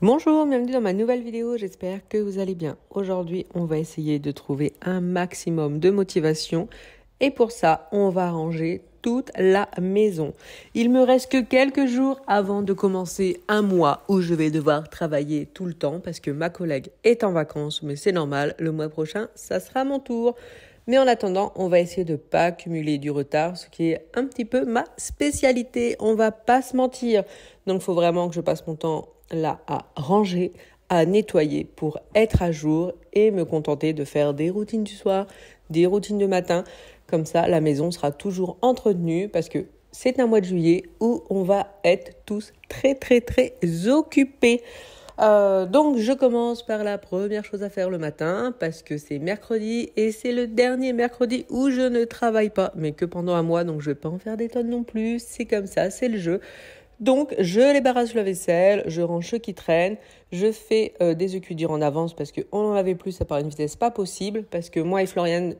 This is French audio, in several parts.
Bonjour, bienvenue dans ma nouvelle vidéo, j'espère que vous allez bien. Aujourd'hui, on va essayer de trouver un maximum de motivation et pour ça, on va ranger toute la maison. Il me reste que quelques jours avant de commencer un mois où je vais devoir travailler tout le temps parce que ma collègue est en vacances, mais c'est normal, le mois prochain, ça sera mon tour. Mais en attendant, on va essayer de ne pas accumuler du retard, ce qui est un petit peu ma spécialité. On va pas se mentir. Donc, il faut vraiment que je passe mon temps là à ranger, à nettoyer pour être à jour et me contenter de faire des routines du soir, des routines du matin. Comme ça, la maison sera toujours entretenue parce que c'est un mois de juillet où on va être tous très occupés. Donc je commence par la première chose à faire le matin parce que c'est mercredi et c'est le dernier mercredi où je ne travaille pas, mais que pendant un mois, donc je vais pas en faire des tonnes non plus, c'est comme ça, c'est le jeu. Donc je débarrasse la vaisselle, je range ce qui traîne, je fais des œufs cuits durs en avance parce qu'on en avait plus, ça part à une vitesse pas possible, parce que moi et Floriane,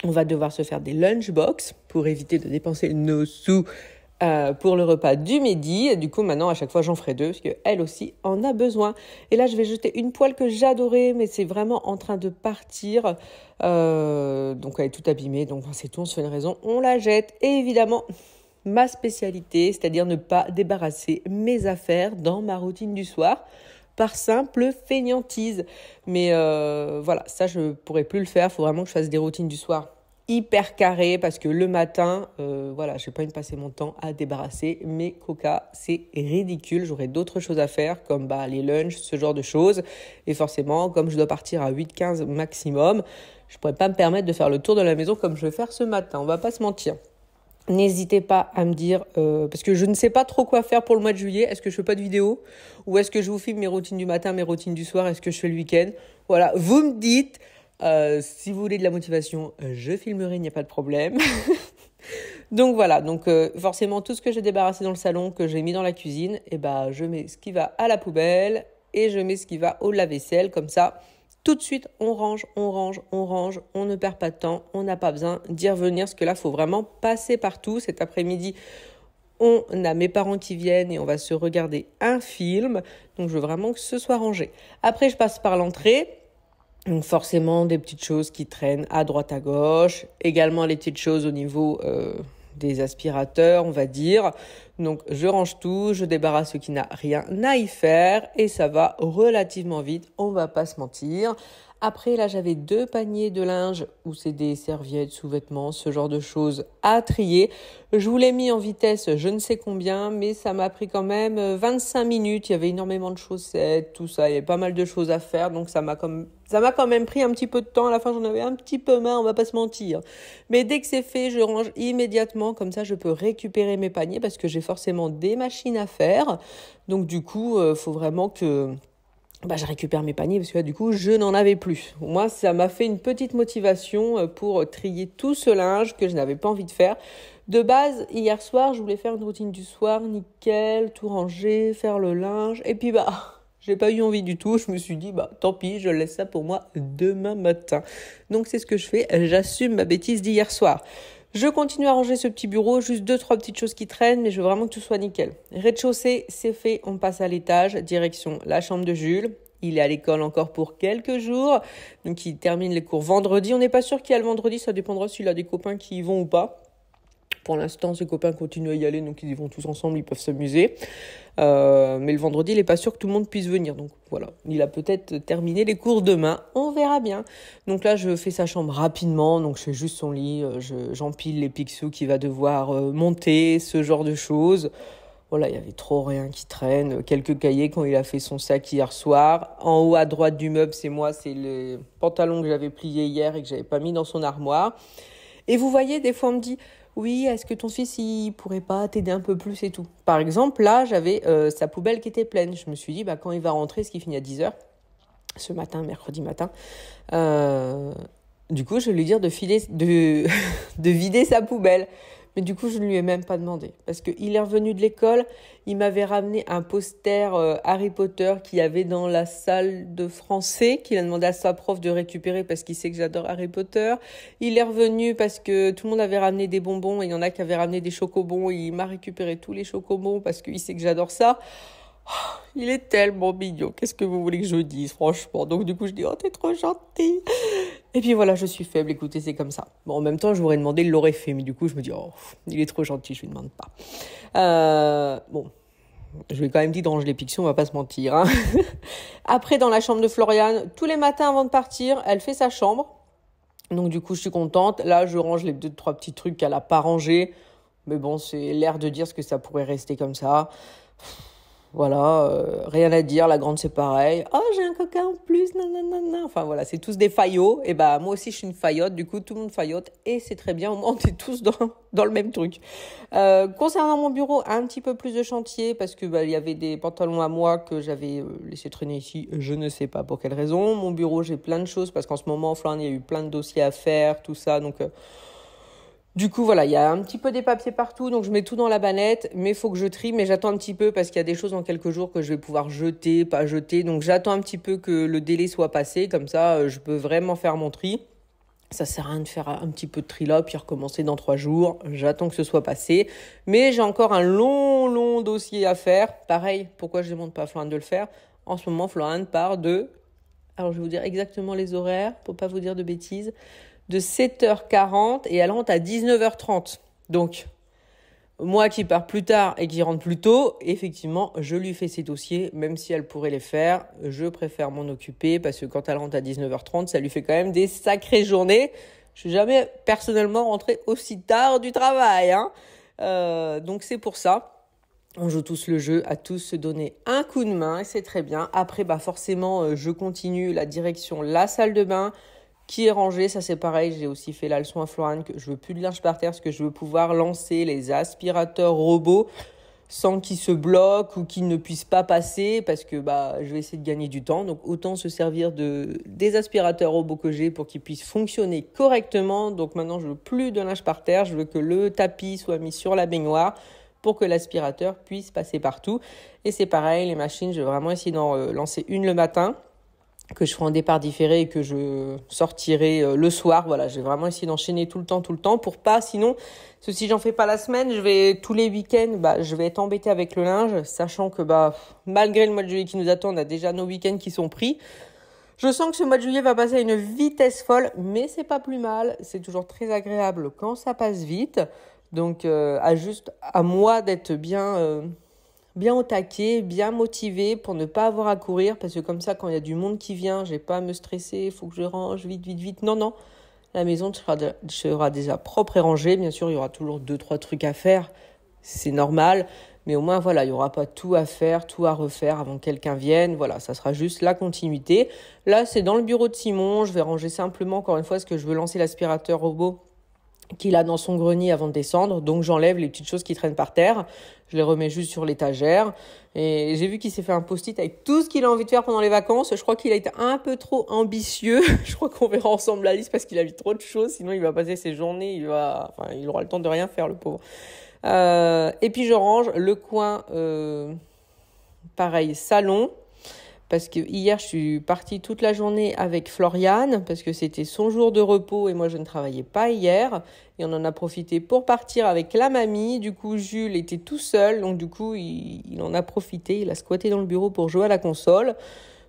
on va devoir se faire des lunchbox pour éviter de dépenser nos sous pour le repas du midi. Et du coup, maintenant, à chaque fois, j'en ferai deux parce qu'elle aussi en a besoin. Et là, je vais jeter une poêle que j'adorais, mais c'est vraiment en train de partir. Donc, elle est toute abîmée. Donc, c'est tout, on se fait une raison. On la jette. Et évidemment, ma spécialité, c'est-à-dire ne pas débarrasser mes affaires dans ma routine du soir par simple fainéantise. Mais voilà, ça, je pourrais plus le faire. Il faut vraiment que je fasse des routines du soir hyper carré parce que le matin, voilà, j'ai pas envie de passer mon temps à débarrasser mes coca, c'est ridicule. J'aurais d'autres choses à faire comme les lunchs, ce genre de choses. Et forcément, comme je dois partir à 8h15 maximum, je pourrais pas me permettre de faire le tour de la maison comme je vais faire ce matin. On va pas se mentir. N'hésitez pas à me dire, parce que je ne sais pas trop quoi faire pour le mois de juillet. Est-ce que je fais pas de vidéo? Ou est-ce que je vous filme mes routines du matin, mes routines du soir? Est-ce que je fais le week-end? Voilà, vous me dites. Si vous voulez de la motivation, je filmerai, il n'y a pas de problème. Donc voilà, forcément tout ce que j'ai débarrassé dans le salon, que j'ai mis dans la cuisine, je mets ce qui va à la poubelle et je mets ce qui va au lave-vaisselle. Comme ça, tout de suite, on range, on ne perd pas de temps, on n'a pas besoin d'y revenir, parce que là, il faut vraiment passer partout. Cet après-midi, on a mes parents qui viennent et on va se regarder un film. Donc je veux vraiment que ce soit rangé. Après, je passe par l'entrée. Donc forcément, des petites choses qui traînent à droite, à gauche. Également, les petites choses au niveau des aspirateurs, on va dire. Donc, je range tout, je débarrasse ce qui n'a rien à y faire. Et ça va relativement vite, on va pas se mentir. Après, là, j'avais 2 paniers de linge où c'est des serviettes, sous-vêtements, ce genre de choses à trier. Je vous l'ai mis en vitesse, je ne sais combien, mais ça m'a pris quand même 25 minutes. Il y avait énormément de chaussettes, tout ça. Il y avait pas mal de choses à faire, donc ça m'a quand même pris un petit peu de temps. À la fin, j'en avais un petit peu marre, on va pas se mentir. Mais dès que c'est fait, je range immédiatement. Comme ça, je peux récupérer mes paniers parce que j'ai forcément des machines à faire. Donc du coup, faut vraiment que je récupère mes paniers parce que là, du coup, je n'en avais plus. Moi, ça m'a fait une petite motivation pour trier tout ce linge que je n'avais pas envie de faire. De base, hier soir, je voulais faire une routine du soir, nickel, tout ranger, faire le linge. Et puis, j'ai pas eu envie du tout. Je me suis dit, tant pis, je laisse ça pour moi demain matin. Donc, c'est ce que je fais. J'assume ma bêtise d'hier soir. Je continue à ranger ce petit bureau, juste 2-3 petites choses qui traînent, mais je veux vraiment que tout soit nickel. Rez-de-chaussée, c'est fait, on passe à l'étage, direction la chambre de Jules. Il est à l'école encore pour quelques jours, donc il termine les cours vendredi. On n'est pas sûr qu'il y a le vendredi, ça dépendra s'il a des copains qui y vont ou pas. Pour l'instant, ses copains continuent à y aller, donc ils y vont tous ensemble, ils peuvent s'amuser. Mais le vendredi, il n'est pas sûr que tout le monde puisse venir. Donc voilà, il a peut-être terminé les cours demain, on verra bien. Donc là, je fais sa chambre rapidement, donc je fais juste son lit, j'empile les Picsou qu'il va devoir monter, ce genre de choses. Voilà, il y avait trop rien qui traîne, quelques cahiers quand il a fait son sac hier soir. En haut à droite du meuble, c'est les pantalons que j'avais pliés hier et que j'avais pas mis dans son armoire. Et vous voyez, des fois on me dit, oui, est-ce que ton fils, il pourrait pas t'aider un peu plus et tout. Par exemple, là, j'avais sa poubelle qui était pleine. Je me suis dit, quand il va rentrer, ce qui finit à 10h, ce matin, mercredi matin, du coup, je vais lui dire de vider sa poubelle. Mais du coup, je ne lui ai même pas demandé. Parce qu'il est revenu de l'école, il m'avait ramené un poster Harry Potter qu'il y avait dans la salle de français, qu'il a demandé à sa prof de récupérer parce qu'il sait que j'adore Harry Potter. Il est revenu parce que tout le monde avait ramené des bonbons et il y en a qui avaient ramené des chocobons. Et il m'a récupéré tous les chocobons parce qu'il sait que j'adore ça. Il est tellement mignon. Qu'est-ce que vous voulez que je dise, franchement? Donc, du coup, je dis, oh, t'es trop gentil. Et puis voilà, je suis faible. Écoutez, c'est comme ça. Bon, en même temps, je vous aurais demandé, il l'aurait fait. Mais du coup, je me dis, oh, il est trop gentil, je lui demande pas. Bon, je lui ai quand même dit de ranger les pixels, on va pas se mentir, hein. Après, dans la chambre de Floriane, tous les matins avant de partir, elle fait sa chambre. Donc, du coup, je suis contente. Là, je range les 2-3 petits trucs qu'elle a pas rangés. Mais bon, c'est l'air de dire ce que ça pourrait rester comme ça. Voilà, rien à dire, la grande c'est pareil. Oh, j'ai un coca en plus, nanana. Enfin voilà, c'est tous des faillots. Et bah moi aussi je suis une faillotte, du coup tout le monde faillote. Et c'est très bien, au moins on est tous dans le même truc. Concernant mon bureau, un petit peu plus de chantier parce que il y avait des pantalons à moi que j'avais laissé traîner ici. Je ne sais pas pour quelle raison. Mon bureau, j'ai plein de choses parce qu'en ce moment, Flan, il y a eu plein de dossiers à faire, tout ça. Donc... Du coup, voilà, il y a un petit peu des papiers partout, donc je mets tout dans la banette, mais il faut que je trie, mais j'attends un petit peu parce qu'il y a des choses dans quelques jours que je vais pouvoir jeter, pas jeter, donc j'attends un petit peu que le délai soit passé, comme ça je peux vraiment faire mon tri. Ça sert à rien de faire un petit peu de tri là, puis recommencer dans 3 jours, j'attends que ce soit passé, mais j'ai encore un long dossier à faire. Pareil, pourquoi je demande pas à Florane de le faire? En ce moment, Florane part de... Alors je vais vous dire exactement les horaires, pour pas vous dire de bêtises, de 7h40 et elle rentre à 19h30. Donc, moi qui pars plus tard et qui rentre plus tôt, effectivement, je lui fais ses dossiers, même si elle pourrait les faire. Je préfère m'en occuper parce que quand elle rentre à 19h30, ça lui fait quand même des sacrées journées. Je suis jamais personnellement rentrée aussi tard du travail, hein. Donc c'est pour ça. On joue tous le jeu, à tous se donner un coup de main et c'est très bien. Après, forcément, je continue la direction, la salle de bain, qui est rangé, ça c'est pareil, j'ai aussi fait la leçon à Florane que je veux plus de linge par terre parce que je veux pouvoir lancer les aspirateurs robots sans qu'ils se bloquent ou qu'ils ne puissent pas passer parce que je vais essayer de gagner du temps. Donc autant se servir des aspirateurs robots que j'ai pour qu'ils puissent fonctionner correctement. Donc maintenant je veux plus de linge par terre, je veux que le tapis soit mis sur la baignoire pour que l'aspirateur puisse passer partout. Et c'est pareil, les machines, je vais vraiment essayer d'en lancer une le matin, que je ferai en départ différé et que je sortirai le soir. Voilà, j'ai vraiment essayé d'enchaîner tout le temps pour pas, sinon, si j'en fais pas la semaine, je vais tous les week-ends, je vais être embêtée avec le linge, sachant que malgré le mois de juillet qui nous attend, on a déjà nos week-ends qui sont pris. Je sens que ce mois de juillet va passer à une vitesse folle, mais c'est pas plus mal. C'est toujours très agréable quand ça passe vite. Donc, juste à moi d'être bien au taquet, bien motivé pour ne pas avoir à courir parce que comme ça, quand il y a du monde qui vient, j'ai pas à me stresser, il faut que je range vite. Non, la maison sera déjà propre et rangée. Bien sûr, il y aura toujours 2-3 trucs à faire, c'est normal. Mais au moins, voilà, il n'y aura pas tout à faire, tout à refaire avant que quelqu'un vienne. Voilà, ça sera juste la continuité. Là, c'est dans le bureau de Simon. Je vais ranger simplement, encore une fois, parce que je veux lancer l'aspirateur robot qu'il a dans son grenier avant de descendre. Donc, j'enlève les petites choses qui traînent par terre. Je les remets juste sur l'étagère. Et j'ai vu qu'il s'est fait un post-it avec tout ce qu'il a envie de faire pendant les vacances. Je crois qu'il a été un peu trop ambitieux. Je crois qu'on verra ensemble la liste parce qu'il a vu trop de choses. Sinon, il va passer ses journées. Il aura le temps de rien faire, le pauvre. Et puis, je range le coin, pareil, salon. Parce que hier, je suis partie toute la journée avec Floriane parce que c'était son jour de repos et moi, je ne travaillais pas hier. Et on en a profité pour partir avec la mamie. Du coup, Jules était tout seul. Donc, du coup, il en a profité. Il a squatté dans le bureau pour jouer à la console.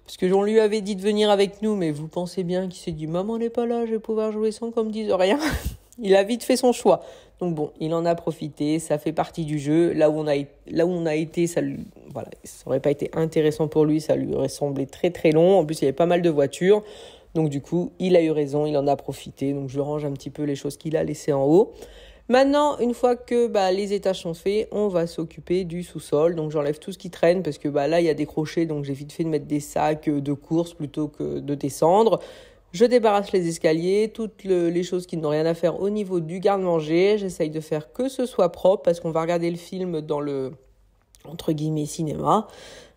Parce que on lui avait dit de venir avec nous. Mais vous pensez bien qu'il s'est dit « Maman n'est pas là, je vais pouvoir jouer sans qu'on me dise rien. » Il a vite fait son choix. Donc bon, il en a profité, ça fait partie du jeu. Là où on a été, ça aurait pas été intéressant pour lui, ça lui aurait semblé très très long. En plus, il y avait pas mal de voitures. Donc du coup, il a eu raison, il en a profité. Donc je range un petit peu les choses qu'il a laissées en haut. Maintenant, une fois que les étages sont faits, on va s'occuper du sous-sol. Donc j'enlève tout ce qui traîne parce que là, il y a des crochets. Donc j'ai vite fait de mettre des sacs de course plutôt que de descendre. Je débarrasse les escaliers, toutes les choses qui n'ont rien à faire au niveau du garde-manger. J'essaye de faire que ce soit propre parce qu'on va regarder le film dans le, entre guillemets, cinéma.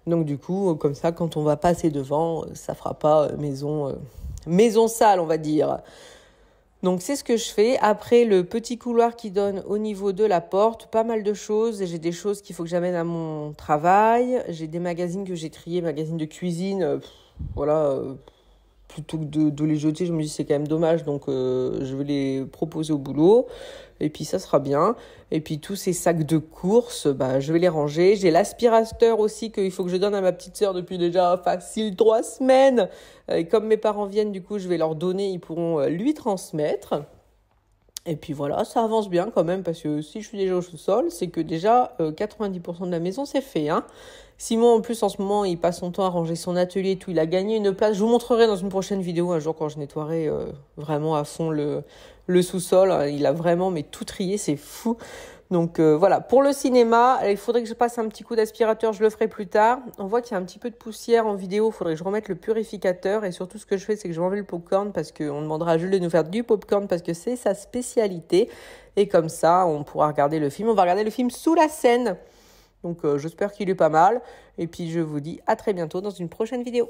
Donc du coup, comme ça, quand on va passer devant, ça fera pas maison sale, on va dire. Donc c'est ce que je fais. Après, le petit couloir qui donne au niveau de la porte, pas mal de choses. J'ai des choses qu'il faut que j'amène à mon travail. J'ai des magazines que j'ai triés, magazines de cuisine, plutôt que de les jeter, je me dis c'est quand même dommage, donc je vais les proposer au boulot. Et puis ça sera bien. Et puis tous ces sacs de courses, bah, je vais les ranger. J'ai l'aspirateur aussi qu'il faut que je donne à ma petite sœur depuis déjà facile 3 semaines. Et comme mes parents viennent, du coup, je vais leur donner, ils pourront lui transmettre. Et puis voilà, ça avance bien quand même, parce que si je suis déjà au sous-sol, c'est que déjà 90% de la maison c'est fait. Hein. Simon, en plus, en ce moment, il passe son temps à ranger son atelier et tout. Il a gagné une place. Je vous montrerai dans une prochaine vidéo un jour quand je nettoierai vraiment à fond le sous-sol. Il a vraiment mais tout trié, c'est fou. Donc voilà, pour le cinéma, il faudrait que je passe un petit coup d'aspirateur, je le ferai plus tard. On voit qu'il y a un petit peu de poussière en vidéo, il faudrait que je remette le purificateur. Et surtout, ce que je fais, c'est que je vais enlever le popcorn parce qu'on demandera à Jules de nous faire du popcorn parce que c'est sa spécialité. Et comme ça, on pourra regarder le film. On va regarder le film sous la scène. Donc j'espère qu'il est pas mal. Et puis je vous dis à très bientôt dans une prochaine vidéo.